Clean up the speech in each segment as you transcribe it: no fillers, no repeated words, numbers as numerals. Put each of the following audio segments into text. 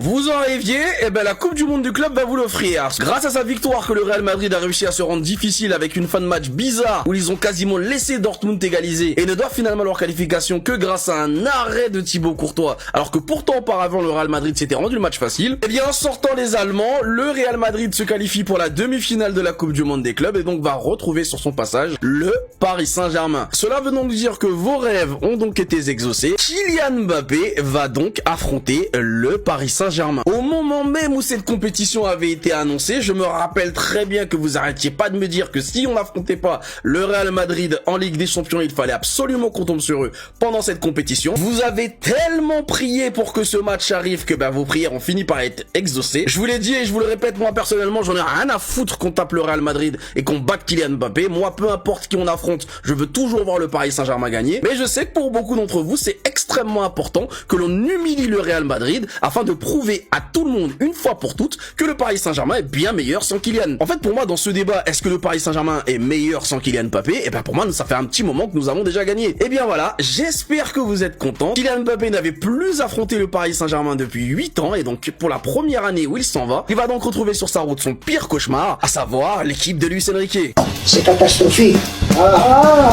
Vous en rêviez? Eh ben la Coupe du Monde du club va vous l'offrir. Grâce à sa victoire que le Real Madrid a réussi à se rendre difficile avec une fin de match bizarre où ils ont quasiment laissé Dortmund égaliser et ne doivent finalement leur qualification que grâce à un arrêt de Thibaut Courtois, alors que pourtant auparavant le Real Madrid s'était rendu le match facile. Eh bien en sortant les Allemands, le Real Madrid se qualifie pour la demi-finale de la Coupe du Monde des clubs et donc va retrouver sur son passage le Paris Saint-Germain. Cela veut donc dire que vos rêves ont donc été exaucés. Kylian Mbappé va donc affronter le Paris Saint-Germain. Au moment même où cette compétition avait été annoncée, je me rappelle très bien que vous arrêtiez pas de me dire que si on n'affrontait pas le Real Madrid en Ligue des Champions, il fallait absolument qu'on tombe sur eux pendant cette compétition. Vous avez tellement prié pour que ce match arrive que vos prières ont fini par être exaucées. Je vous l'ai dit et je vous le répète, moi personnellement, j'en ai rien à foutre qu'on tape le Real Madrid et qu'on batte Kylian Mbappé. Moi, peu importe qui on affronte, je veux toujours voir le Paris Saint-Germain gagner. Mais je sais que pour beaucoup d'entre vous, c'est extrêmement important que l'on humilie le Real Madrid afin de prouver à tout le monde, une fois pour toutes, que le Paris Saint-Germain est bien meilleur sans Kylian. En fait, pour moi, dans ce débat, est-ce que le Paris Saint-Germain est meilleur sans Kylian Mbappé? Et pour moi, ça fait un petit moment que nous avons déjà gagné. Et bien voilà, j'espère que vous êtes contents. Kylian Mbappé n'avait plus affronté le Paris Saint-Germain depuis 8 ans, et donc pour la première année où il s'en va, il va donc retrouver sur sa route son pire cauchemar, à savoir l'équipe de Luis Enrique. C'est catastrophique.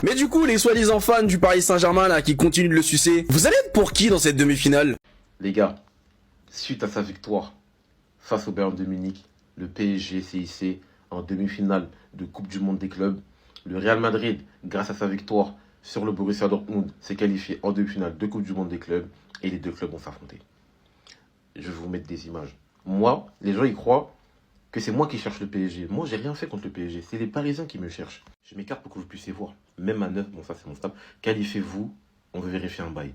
Mais du coup, les soi-disant fans du Paris Saint-Germain là qui continuent de le sucer, vous allez être pour qui dans cette demi-finale? Les gars, suite à sa victoire face au Bayern de Munich, le PSG CIC en demi-finale de Coupe du Monde des clubs, le Real Madrid, grâce à sa victoire sur le Borussia Dortmund, s'est qualifié en demi-finale de Coupe du Monde des clubs et les deux clubs vont s'affronter. Je vais vous mettre des images. Moi, les gens ils croient que c'est moi qui cherche le PSG. Moi, j'ai rien fait contre le PSG. C'est les Parisiens qui me cherchent. Je m'écarte pour que vous puissiez voir. Même à 9, bon ça c'est mon stade. Qualifiez-vous, on veut vérifier un bail.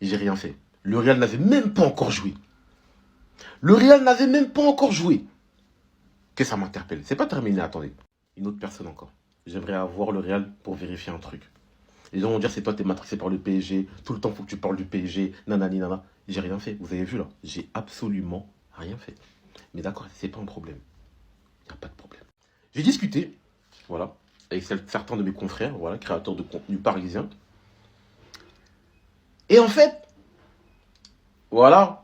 J'ai rien fait. Le Real n'avait même pas encore joué. Le Real n'avait même pas encore joué. Que ça m'interpelle. C'est pas terminé, attendez. Une autre personne encore. J'aimerais avoir le Real pour vérifier un truc. Les gens vont dire c'est toi, t'es matrixé par le PSG. Tout le temps, faut que tu parles du PSG. Nanani, nana. J'ai rien fait. Vous avez vu là. J'ai absolument rien fait. Mais d'accord, c'est pas un problème. Il n'y a pas de problème. J'ai discuté, voilà, avec certains de mes confrères, voilà, créateurs de contenu parisiens. Et en fait, voilà,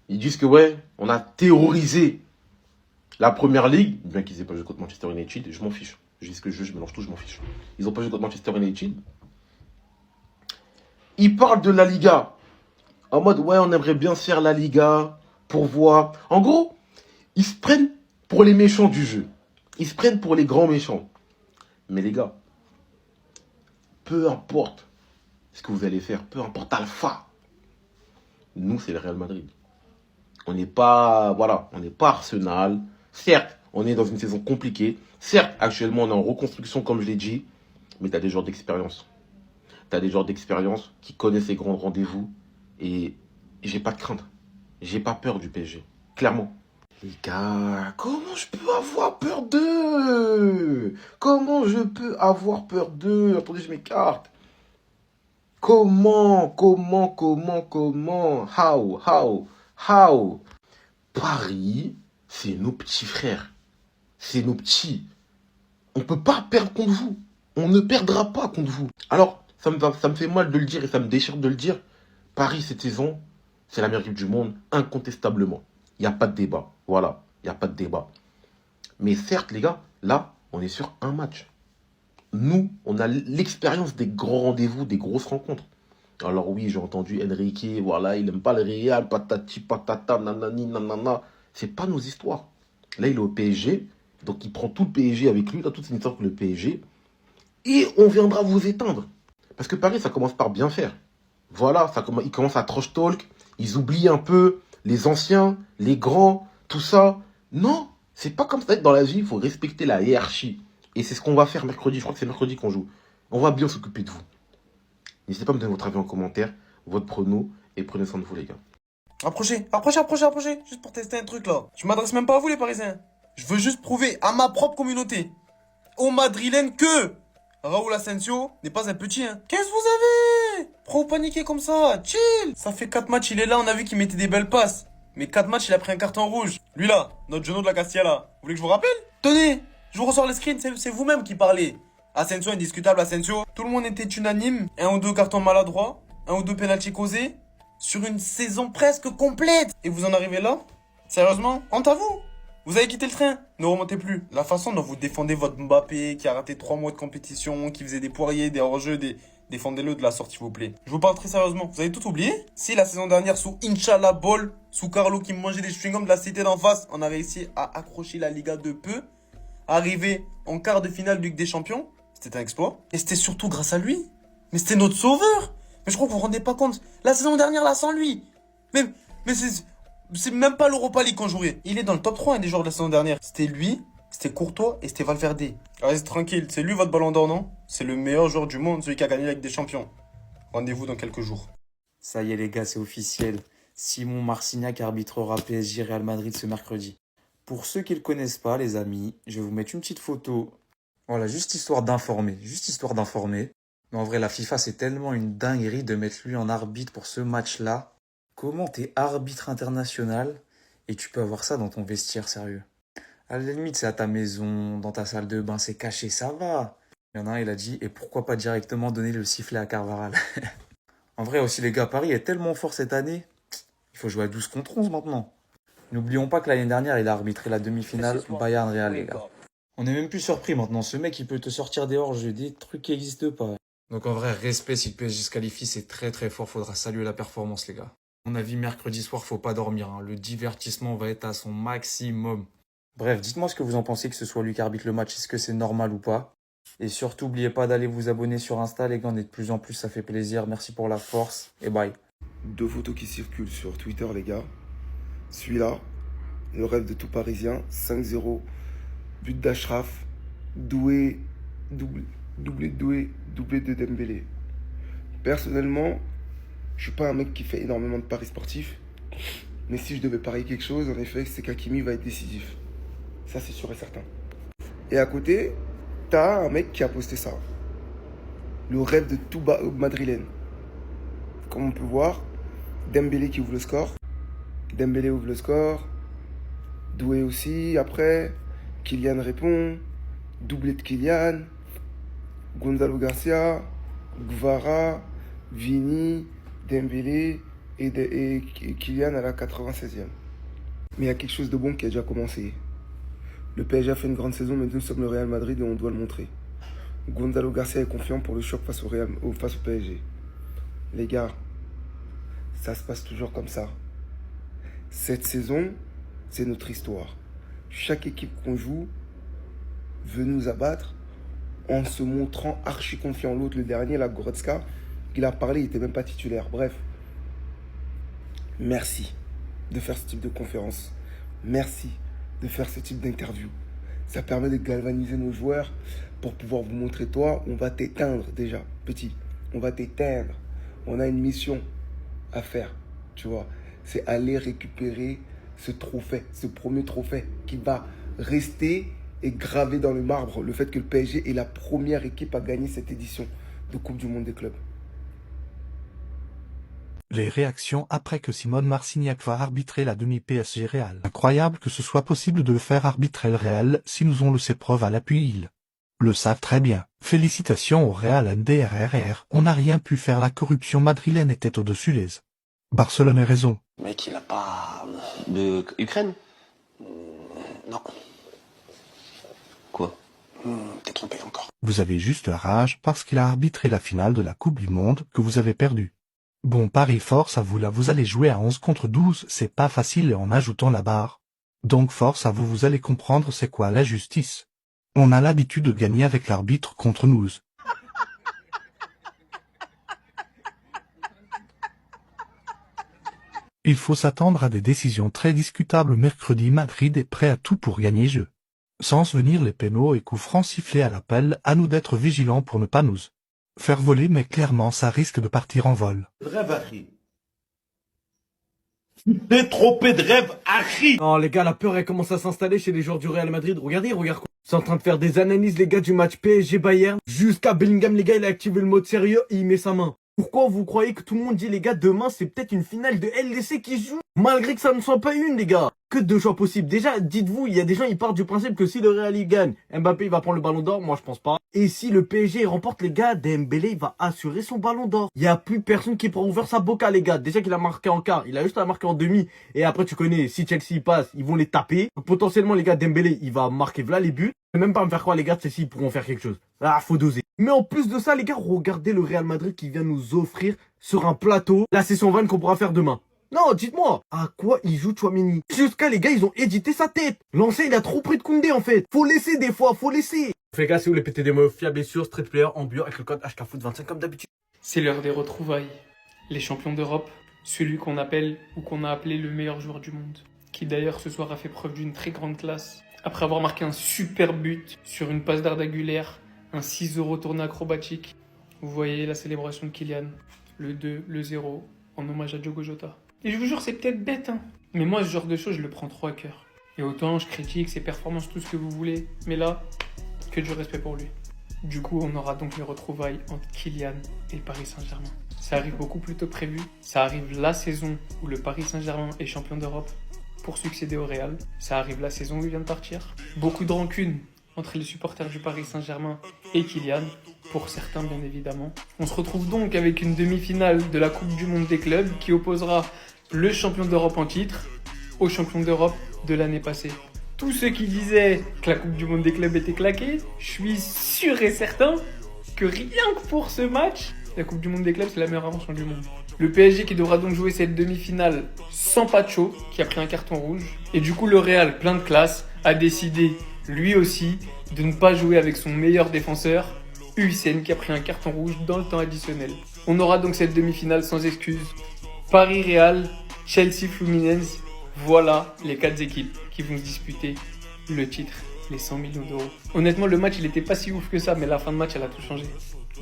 ils disent que ouais, on a terrorisé la première ligue, bien qu'ils aient pas joué contre Manchester United, je m'en fiche. Je dis ce que je veux, je mélange tout, je m'en fiche. Ils n'ont pas joué contre Manchester United. Ils parlent de la Liga. En mode, ouais, on aimerait bien se faire la Liga pour voir. En gros, ils se prennent pour les méchants du jeu. Ils se prennent pour les grands méchants. Mais les gars, peu importe ce que vous allez faire, peu importe Alpha. Nous, c'est le Real Madrid. On n'est pas, voilà, on n'est pas Arsenal. Certes, on est dans une saison compliquée. Certes, actuellement, on est en reconstruction, comme je l'ai dit. Mais tu as des joueurs d'expérience. Tu as des joueurs d'expérience qui connaissent les grands rendez-vous. Et j'ai pas de crainte. J'ai pas peur du PSG. Clairement. Les gars, comment je peux avoir peur d'eux? Comment je peux avoir peur d'eux? Attendez, je m'écarte. Comment? How? Paris, c'est nos petits frères. C'est nos petits. On ne peut pas perdre contre vous. On ne perdra pas contre vous. Alors, ça me fait mal de le dire et ça me déchire de le dire. Paris, cette saison, c'est la meilleure équipe du monde, incontestablement. Il n'y a pas de débat. Voilà, il n'y a pas de débat. Mais certes, les gars, là, on est sur un match. Nous, on a l'expérience des grands rendez-vous, des grosses rencontres. Alors oui, j'ai entendu Enrique, voilà, il n'aime pas le Real, patati, patata, nanani, nanana. C'est pas nos histoires. Là, il est au PSG, donc il prend tout le PSG avec lui, là, toute une histoire que le PSG, et on viendra vous éteindre. Parce que Paris, ça commence par bien faire. Voilà, ils commencent à trash talk, ils oublient un peu les anciens, les grands, tout ça. Non, c'est pas comme ça. Dans la vie, il faut respecter la hiérarchie. Et c'est ce qu'on va faire mercredi. Je crois que c'est mercredi qu'on joue. On va bien s'occuper de vous. N'hésitez pas à me donner votre avis en commentaire, votre prono, et prenez soin de vous, les gars. Approchez, juste pour tester un truc là. Je m'adresse même pas à vous les Parisiens. Je veux juste prouver à ma propre communauté, aux Madrilènes, que Raúl Asensio n'est pas un petit, hein. Qu'est-ce que vous avez? Pourquoi vous paniquez comme ça? Chill. Ça fait 4 matchs, il est là, on a vu qu'il mettait des belles passes. Mais 4 matchs, il a pris un carton rouge. Lui là, notre genou de la Castilla là. Vous voulez que je vous rappelle? Tenez, je vous ressors les screens, c'est vous-même qui parlez. Asensio, indiscutable, Asensio. Tout le monde était unanime. Un ou deux cartons maladroits, un ou deux pénaltys causés. sur une saison presque complète. Et vous en arrivez là? Sérieusement? Honte à vous? Vous avez quitté le train? Ne remontez plus. La façon dont vous défendez votre Mbappé, qui a raté 3 mois de compétition, qui faisait des poiriers, des hors-jeux, défendez-le de la sorte, s'il vous plaît. Je vous parle très sérieusement. Vous avez tout oublié? Si la saison dernière, sous Inch'Allah Ball, sous Carlo qui mangeait des chewing-gums de la cité d'en face, on a réussi à accrocher la Liga de peu, arriver en quart de finale de Ligue des Champions, c'était un exploit. Et c'était surtout grâce à lui. Mais c'était notre sauveur. Mais je crois que vous vous rendez pas compte. La saison dernière, là, sans lui. Mais c'est même pas l'Europa League qu'on jouait. Il est dans le top 3 des joueurs de la saison dernière. C'était lui, c'était Courtois et c'était Valverde. Restez tranquille, c'est lui votre ballon d'or, non? C'est le meilleur joueur du monde, celui qui a gagné la Ligue des Champions. Rendez-vous dans quelques jours. Ça y est les gars, c'est officiel. Simon Marcignac arbitrera PSG Real Madrid ce mercredi. Pour ceux qui le connaissent pas, les amis, je vais vous mettre une petite photo. Voilà, juste histoire d'informer. Mais en vrai, la FIFA, c'est tellement une dinguerie de mettre lui en arbitre pour ce match-là. Comment t'es arbitre international et tu peux avoir ça dans ton vestiaire, sérieux? À la limite, c'est à ta maison, dans ta salle de bain, c'est caché, ça va. Il y en a un, il a dit, et pourquoi pas directement donner le sifflet à Carvaral? En vrai aussi, les gars, Paris est tellement fort cette année. Il faut jouer à 12 contre 11 maintenant. N'oublions pas que l'année dernière, il a arbitré la demi-finale Bayern-Real, les gars. On est même plus surpris maintenant. Ce mec, il peut te sortir des hors-jeux, des trucs qui n'existent pas. Donc en vrai, respect, si le PSG se qualifie, c'est très très fort. Faudra saluer la performance, les gars. À mon avis, mercredi soir, faut pas dormir. Le divertissement va être à son maximum. Bref, dites-moi ce que vous en pensez que ce soit lui qui arbitre le match. Est-ce que c'est normal ou pas? Et surtout, n'oubliez pas d'aller vous abonner sur Insta, les gars. On est de plus en plus, ça fait plaisir. Merci pour la force et bye. 2 photos qui circulent sur Twitter, les gars. Celui-là, le rêve de tout Parisien, 5-0, but d'Achraf, doublé de Dembélé. Personnellement, je suis pas un mec qui fait énormément de paris sportifs, mais si je devais parier quelque chose, en effet, c'est qu'Hakimi va être décisif. Ça, c'est sûr et certain. Et à côté, t'as un mec qui a posté ça. Le rêve de tout madrilène. Comme on peut voir, Dembélé qui ouvre le score. Dembélé ouvre le score. Doué aussi, après. Kylian répond. Doublé de Kylian. Gonzalo Garcia. Guevara. Vini. Dembélé. Et Kylian à la 96e. Mais il y a quelque chose de bon qui a déjà commencé. Le PSG a fait une grande saison, mais nous sommes le Real Madrid et on doit le montrer. Gonzalo Garcia est confiant pour le choc face au PSG. Les gars, ça se passe toujours comme ça. Cette saison, c'est notre histoire. Chaque équipe qu'on joue veut nous abattre en se montrant archi confiant. L'autre, le dernier, la Goretzka, il a parlé, il n'était même pas titulaire. Bref, merci de faire ce type de conférence. Merci de faire ce type d'interview. Ça permet de galvaniser nos joueurs pour pouvoir vous montrer, toi, on va t'éteindre déjà, petit. On va t'éteindre. On a une mission à faire, tu vois. C'est aller récupérer ce trophée, ce premier trophée qui va rester et graver dans le marbre le fait que le PSG est la première équipe à gagner cette édition de Coupe du Monde des clubs. Les réactions après que Simone Marcignac va arbitrer la demi-PSG Real. Incroyable que ce soit possible de le faire arbitrer le Real si nous on le sait preuve à l'appui. Ils le savent très bien. Félicitations au Real NDRRR. On n'a rien pu faire, la corruption madrilène était au-dessus les. Barcelone a raison. Mec, il a pas de Ukraine? Non. Quoi? T'es trompé encore. Vous avez juste la rage parce qu'il a arbitré la finale de la Coupe du Monde que vous avez perdue. Bon, Paris, force à vous là, vous allez jouer à 11 contre 12, c'est pas facile et en ajoutant la barre. Donc force à vous, vous allez comprendre c'est quoi la justice. On a l'habitude de gagner avec l'arbitre contre nous. Il faut s'attendre à des décisions très discutables mercredi. Madrid est prêt à tout pour gagner jeu. Sans venir les pénaux et coups francs sifflés à l'appel, à nous d'être vigilants pour ne pas nous faire voler, mais clairement ça risque de partir en vol. Rêve Harry. T'es trompé de rêve Harry. Non les gars, la peur elle commence à s'installer chez les joueurs du Real Madrid. Regardez quoi. Ils sont en train de faire des analyses les gars du match PSG Bayern. Jusqu'à Bellingham les gars, il a activé le mode sérieux et il met sa main. Pourquoi vous croyez que tout le monde dit les gars demain c'est peut-être une finale de LDC qui se joue? Malgré que ça ne soit pas une les gars. Que deux choix possibles. Déjà, dites-vous, il y a des gens, ils partent du principe que si le Real il gagne, Mbappé il va prendre le ballon d'or. Moi, je pense pas. Et si le PSG remporte, les gars, Dembélé il va assurer son ballon d'or. Il y a plus personne qui pourra ouvrir sa boca, les gars. Déjà qu'il a marqué en quart, il a juste à marquer en demi. Et après, tu connais, si Chelsea passe, ils vont les taper. Donc, potentiellement, les gars, Dembélé, il va marquer voilà les buts. Je vais même pas me faire croire, les gars, Chelsea, ils pourront faire quelque chose. Ah, faut doser. Mais en plus de ça, les gars, regardez le Real Madrid qui vient nous offrir sur un plateau la session 20 qu'on pourra faire demain. Non, dites-moi, à quoi il joue Tchouaméni? Jusqu'à les gars, ils ont édité sa tête. L'ancien, il a trop pris de Koundé en fait. Faut laisser des fois, faut laisser. Les gars, si vous voulez péter des mots fiables et sûrs, street player en bio avec le code HKFoot25 comme d'habitude. C'est l'heure des retrouvailles. Les champions d'Europe, celui qu'on appelle ou qu'on a appelé le meilleur joueur du monde, qui d'ailleurs ce soir a fait preuve d'une très grande classe. Après avoir marqué un super but sur une passe d'Arda Güler, un 6-0 tourné acrobatique, vous voyez la célébration de Kylian, le 2, le 0, en hommage à Diogo Jota. Et je vous jure, c'est peut-être bête, hein. Mais moi, ce genre de choses, je le prends trop à cœur. Et autant, je critique ses performances, tout ce que vous voulez. Mais là, que du respect pour lui. Du coup, on aura donc les retrouvailles entre Kylian et le Paris Saint-Germain. Ça arrive beaucoup plus tôt que prévu. Ça arrive la saison où le Paris Saint-Germain est champion d'Europe pour succéder au Real. Ça arrive la saison où il vient de partir. Beaucoup de rancune entre les supporters du Paris Saint-Germain et Kylian, pour certains bien évidemment. On se retrouve donc avec une demi-finale de la Coupe du Monde des clubs qui opposera le champion d'Europe en titre au champion d'Europe de l'année passée. Tous ceux qui disaient que la Coupe du Monde des clubs était claquée, je suis sûr et certain que rien que pour ce match, la Coupe du Monde des clubs c'est la meilleure invention du monde. Le PSG qui devra donc jouer cette demi-finale sans Pacho, qui a pris un carton rouge. Et du coup le Real, plein de classe, a décidé lui aussi de ne pas jouer avec son meilleur défenseur, Hussein, qui a pris un carton rouge dans le temps additionnel. On aura donc cette demi-finale sans excuse. Paris-Real, Chelsea-Fluminense, voilà les 4 équipes qui vont se disputer le titre, les 100 millions d'euros. Honnêtement, le match, il était pas si ouf que ça, mais la fin de match, elle a tout changé.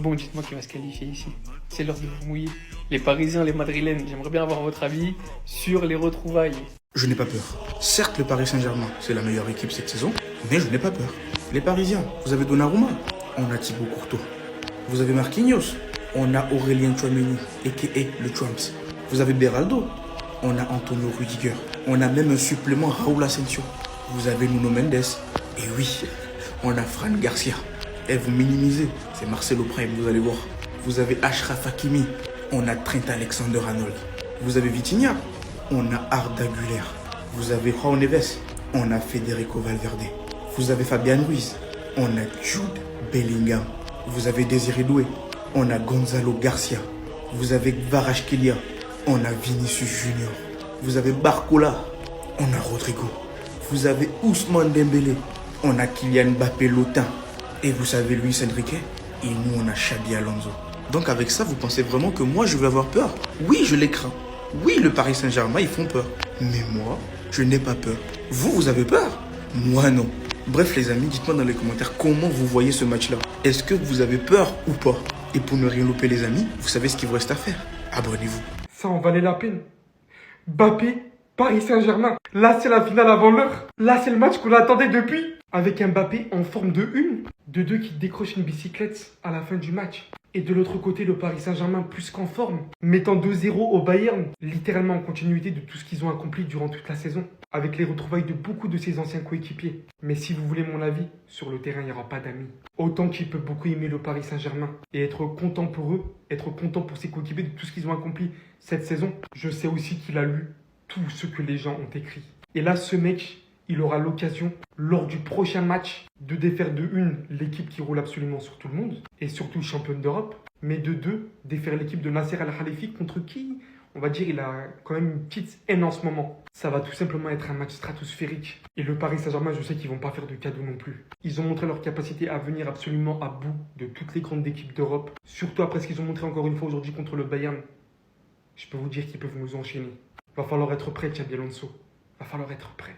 Bon, dites-moi qui va se qualifier ici. C'est l'heure de vous mouiller. Les Parisiens, les Madrilènes, j'aimerais bien avoir votre avis sur les retrouvailles. Je n'ai pas peur. Certes, le Paris Saint-Germain, c'est la meilleure équipe cette saison, mais je n'ai pas peur. Les Parisiens, vous avez Donnarumma, on a Thibaut Courtois. Vous avez Marquinhos, on a Aurélien Tchouaméni, a.k.a. le Trumps. Vous avez Beraldo, on a Antonio Rudiger. On a même un supplément Raúl Asensio. Vous avez Nuno Mendes. Et oui, on a Fran Garcia. Et vous minimisez, c'est Marcelo Prime, vous allez voir. Vous avez Achraf Hakimi. On a Trent Alexander-Arnold. Vous avez Vitinha. On a Arda Güler. Vous avez João Neves. On a Federico Valverde. Vous avez Fabian Ruiz. On a Jude Bellingham. Vous avez Désiré Doué. On a Gonzalo Garcia. Vous avez Kvaratskhelia. On a Vinicius Junior. Vous avez Barcola. On a Rodrigo. Vous avez Ousmane Dembélé. On a Kylian Mbappé Lotin. Et vous savez Luis Enrique. Et nous on a Xabi Alonso. Donc avec ça, vous pensez vraiment que moi je vais avoir peur? Oui, je les crains. Oui, le Paris Saint-Germain, ils font peur. Mais moi, je n'ai pas peur. Vous, vous avez peur? Moi, non. Bref, les amis, dites-moi dans les commentaires comment vous voyez ce match-là. Est-ce que vous avez peur ou pas? Et pour ne rien louper, les amis, vous savez ce qu'il vous reste à faire. Abonnez-vous. Ça en valait la peine. Mbappé, Paris Saint-Germain. Là, c'est la finale avant l'heure. Là, c'est le match qu'on attendait depuis. Avec Mbappé en forme de une. De deux qui décroche une bicyclette à la fin du match. Et de l'autre côté, le Paris Saint-Germain plus qu'en forme, mettant 2-0 au Bayern, littéralement en continuité de tout ce qu'ils ont accompli durant toute la saison, avec les retrouvailles de beaucoup de ses anciens coéquipiers. Mais si vous voulez mon avis, sur le terrain, il n'y aura pas d'amis. Autant qu'il peut beaucoup aimer le Paris Saint-Germain et être content pour eux, être content pour ses coéquipiers de tout ce qu'ils ont accompli cette saison, je sais aussi qu'il a lu tout ce que les gens ont écrit. Et là, ce mec, il aura l'occasion, lors du prochain match, de défaire de une, l'équipe qui roule absolument sur tout le monde, et surtout championne d'Europe, mais de deux, défaire l'équipe de Nasser Al-Khalifi contre qui, on va dire, il a quand même une petite haine en ce moment. Ça va tout simplement être un match stratosphérique. Et le Paris Saint-Germain, je sais qu'ils vont pas faire de cadeaux non plus. Ils ont montré leur capacité à venir absolument à bout de toutes les grandes équipes d'Europe, surtout après ce qu'ils ont montré encore une fois aujourd'hui contre le Bayern. Je peux vous dire qu'ils peuvent nous enchaîner. Va falloir être prêt, Xabi Alonso. Va falloir être prêt.